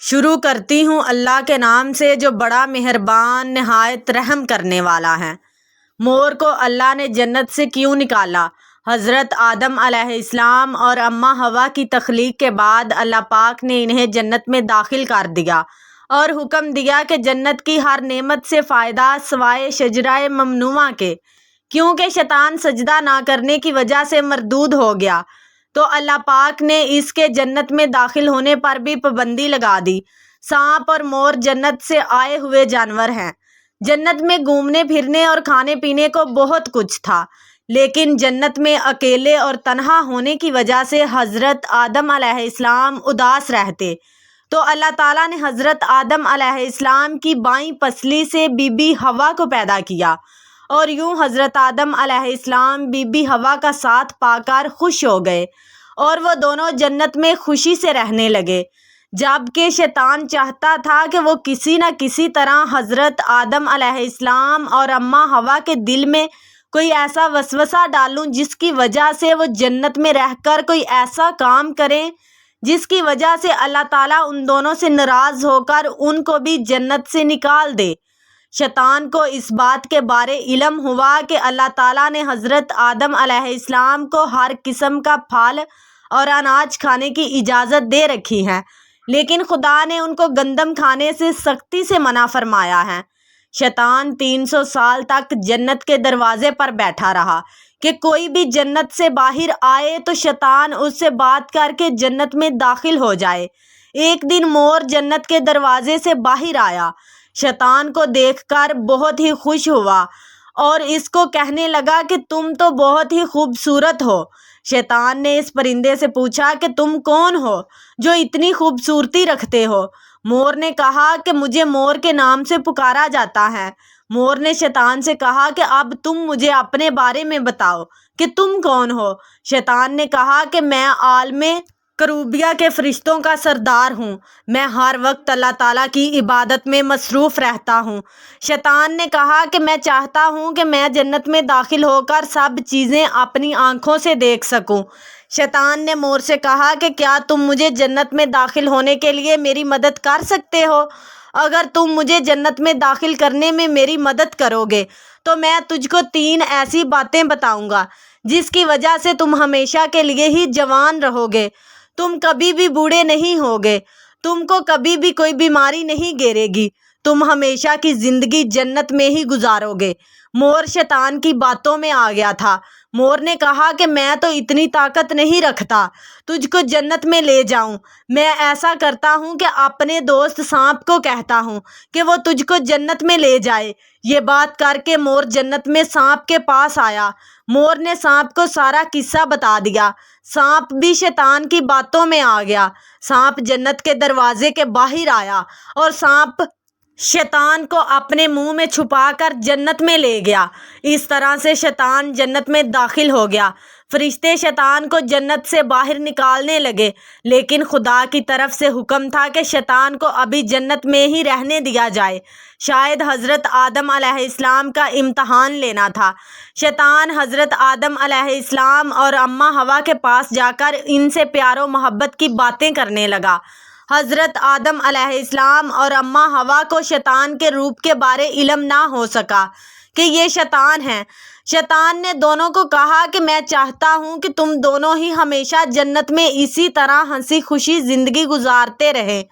شروع کرتی ہوں اللہ کے نام سے جو بڑا مہربان نہایت رحم کرنے والا ہے۔ مور کو اللہ نے جنت سے کیوں نکالا؟ حضرت آدم علیہ السلام اور اماں حوا کی تخلیق کے بعد اللہ پاک نے انہیں جنت میں داخل کر دیا اور حکم دیا کہ جنت کی ہر نعمت سے فائدہ سوائے شجرہ ممنوعہ کے، کیونکہ شیطان سجدہ نہ کرنے کی وجہ سے مردود ہو گیا تو اللہ پاک نے اس کے جنت میں داخل ہونے پر بھی پابندی لگا دی۔ سانپ اور مور جنت سے آئے ہوئے جانور ہیں۔ جنت میں گھومنے پھرنے اور کھانے پینے کو بہت کچھ تھا، لیکن جنت میں اکیلے اور تنہا ہونے کی وجہ سے حضرت آدم علیہ السلام اداس رہتے، تو اللہ تعالیٰ نے حضرت آدم علیہ السلام کی بائیں پسلی سے بی بی حوا کو پیدا کیا، اور یوں حضرت آدم علیہ السلام بی بی حوا کا ساتھ پا کر خوش ہو گئے اور وہ دونوں جنت میں خوشی سے رہنے لگے، جبکہ شیطان چاہتا تھا کہ وہ کسی نہ کسی طرح حضرت آدم علیہ السلام اور اماں حوا کے دل میں کوئی ایسا وسوسہ ڈالوں جس کی وجہ سے وہ جنت میں رہ کر کوئی ایسا کام کریں جس کی وجہ سے اللہ تعالیٰ ان دونوں سے ناراض ہو کر ان کو بھی جنت سے نکال دے۔ شیطان کو اس بات کے بارے علم ہوا کہ اللہ تعالیٰ نے حضرت آدم علیہ السلام کو ہر قسم کا پھل اور اناج کھانے کی اجازت دے رکھی ہے، لیکن خدا نے ان کو گندم کھانے سے سختی سے منع فرمایا ہے۔ شیطان 300 سال تک جنت کے دروازے پر بیٹھا رہا کہ کوئی بھی جنت سے باہر آئے تو شیطان اس سے بات کر کے جنت میں داخل ہو جائے۔ ایک دن مور جنت کے دروازے سے باہر آیا، شیطان کو دیکھ کر بہت ہی خوش ہوا اور اس کو کہنے لگا کہ تم تو بہت ہی خوبصورت ہو۔ شیطان نے اس پرندے سے پوچھا کہ تم کون ہو جو اتنی خوبصورتی رکھتے ہو؟ مور نے کہا کہ مجھے مور کے نام سے پکارا جاتا ہے۔ مور نے شیطان سے کہا کہ اب تم مجھے اپنے بارے میں بتاؤ کہ تم کون ہو؟ شیطان نے کہا کہ میں عالم کروبیہ کے فرشتوں کا سردار ہوں، میں ہر وقت اللہ تعالیٰ کی عبادت میں مصروف رہتا ہوں۔ شیطان نے کہا کہ میں چاہتا ہوں کہ میں جنت میں داخل ہو کر سب چیزیں اپنی آنکھوں سے دیکھ سکوں۔ شیطان نے مور سے کہا کہ کیا تم مجھے جنت میں داخل ہونے کے لیے میری مدد کر سکتے ہو؟ اگر تم مجھے جنت میں داخل کرنے میں میری مدد کرو گے تو میں تجھ کو 3 ایسی باتیں بتاؤں گا جس کی وجہ سے تم ہمیشہ کے لیے ہی جوان رہو گے، تم کبھی بھی بوڑھے نہیں ہوگے، تم کو کبھی بھی کوئی بیماری نہیں گھیرے گی، تم ہمیشہ کی زندگی جنت میں ہی گزارو گے۔ مور شیطان کی باتوں میں آ گیا تھا۔ مور نے کہا کہ میں تو اتنی طاقت نہیں رکھتا تجھ کو جنت میں لے جاؤں، میں ایسا کرتا ہوں کہ اپنے دوست سانپ کو کہتا ہوں کہ وہ تجھ کو جنت میں لے جائے۔ یہ بات کر کے مور جنت میں سانپ کے پاس آیا۔ مور نے سانپ کو سارا قصہ بتا دیا۔ سانپ بھی شیطان کی باتوں میں آ گیا۔ سانپ جنت کے دروازے کے باہر آیا اور سانپ شیطان کو اپنے منہ میں چھپا کر جنت میں لے گیا۔ اس طرح سے شیطان جنت میں داخل ہو گیا۔ فرشتے شیطان کو جنت سے باہر نکالنے لگے، لیکن خدا کی طرف سے حکم تھا کہ شیطان کو ابھی جنت میں ہی رہنے دیا جائے، شاید حضرت آدم علیہ السلام کا امتحان لینا تھا۔ شیطان حضرت آدم علیہ السلام اور اماں حوا کے پاس جا کر ان سے پیار و محبت کی باتیں کرنے لگا۔ حضرت آدم علیہ السلام اور اماں حوا کو شیطان کے روپ کے بارے علم نہ ہو سکا کہ یہ شیطان ہے۔ شیطان نے دونوں کو کہا کہ میں چاہتا ہوں کہ تم دونوں ہی ہمیشہ جنت میں اسی طرح ہنسی خوشی زندگی گزارتے رہیں۔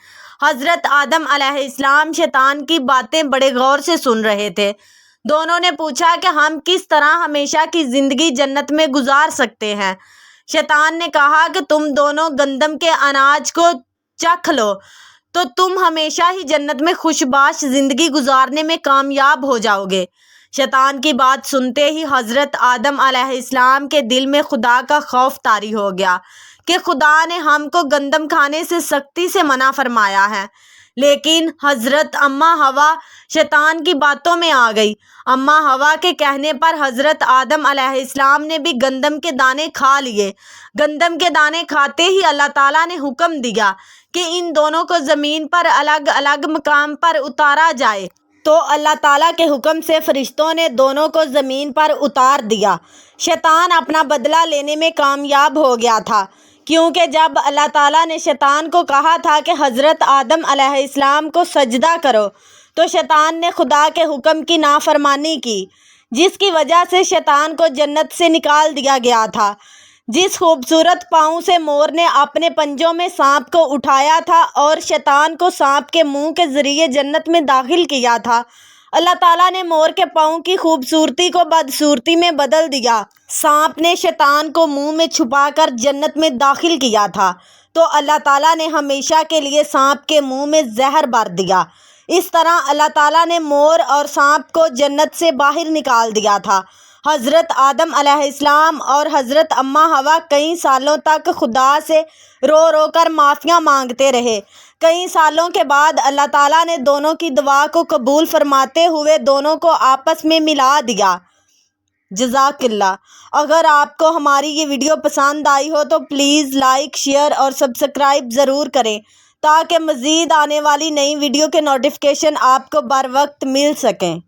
حضرت آدم علیہ السلام شیطان کی باتیں بڑے غور سے سن رہے تھے۔ دونوں نے پوچھا کہ ہم کس طرح ہمیشہ کی زندگی جنت میں گزار سکتے ہیں؟ شیطان نے کہا کہ تم دونوں گندم کے اناج کو چکھ لو تو تم ہمیشہ ہی جنت میں خوش باش زندگی گزارنے میں کامیاب ہو جاؤ گے۔ شیطان کی بات سنتے ہی حضرت آدم علیہ السلام کے دل میں خدا کا خوف طاری ہو گیا کہ خدا نے ہم کو گندم کھانے سے سختی سے منع فرمایا ہے، لیکن حضرت اماں حوا شیطان کی باتوں میں آ گئی۔ اماں حوا کے کہنے پر حضرت آدم علیہ السلام نے بھی گندم کے دانے کھا لیے۔ گندم کے دانے کھاتے ہی اللہ تعالیٰ نے حکم دیا کہ ان دونوں کو زمین پر الگ الگ مقام پر اتارا جائے، تو اللہ تعالیٰ کے حکم سے فرشتوں نے دونوں کو زمین پر اتار دیا۔ شیطان اپنا بدلہ لینے میں کامیاب ہو گیا تھا، کیونکہ جب اللہ تعالیٰ نے شیطان کو کہا تھا کہ حضرت آدم علیہ السلام کو سجدہ کرو تو شیطان نے خدا کے حکم کی نافرمانی کی، جس کی وجہ سے شیطان کو جنت سے نکال دیا گیا تھا۔ جس خوبصورت پاؤں سے مور نے اپنے پنجوں میں سانپ کو اٹھایا تھا اور شیطان کو سانپ کے منہ کے ذریعے جنت میں داخل کیا تھا، اللہ تعالیٰ نے مور کے پاؤں کی خوبصورتی کو بدصورتی میں بدل دیا۔ سانپ نے شیطان کو منہ میں چھپا کر جنت میں داخل کیا تھا تو اللہ تعالیٰ نے ہمیشہ کے لیے سانپ کے منہ میں زہر بھر دیا۔ اس طرح اللہ تعالیٰ نے مور اور سانپ کو جنت سے باہر نکال دیا تھا۔ حضرت آدم علیہ السلام اور حضرت اماں حوا کئی سالوں تک خدا سے رو رو کر معافیاں مانگتے رہے۔ کئی سالوں کے بعد اللہ تعالیٰ نے دونوں کی دعا کو قبول فرماتے ہوئے دونوں کو آپس میں ملا دیا۔ جزاک اللہ۔ اگر آپ کو ہماری یہ ویڈیو پسند آئی ہو تو پلیز لائک، شیئر اور سبسکرائب ضرور کریں تاکہ مزید آنے والی نئی ویڈیو کے نوٹیفیکیشن آپ کو بر وقت مل سکیں۔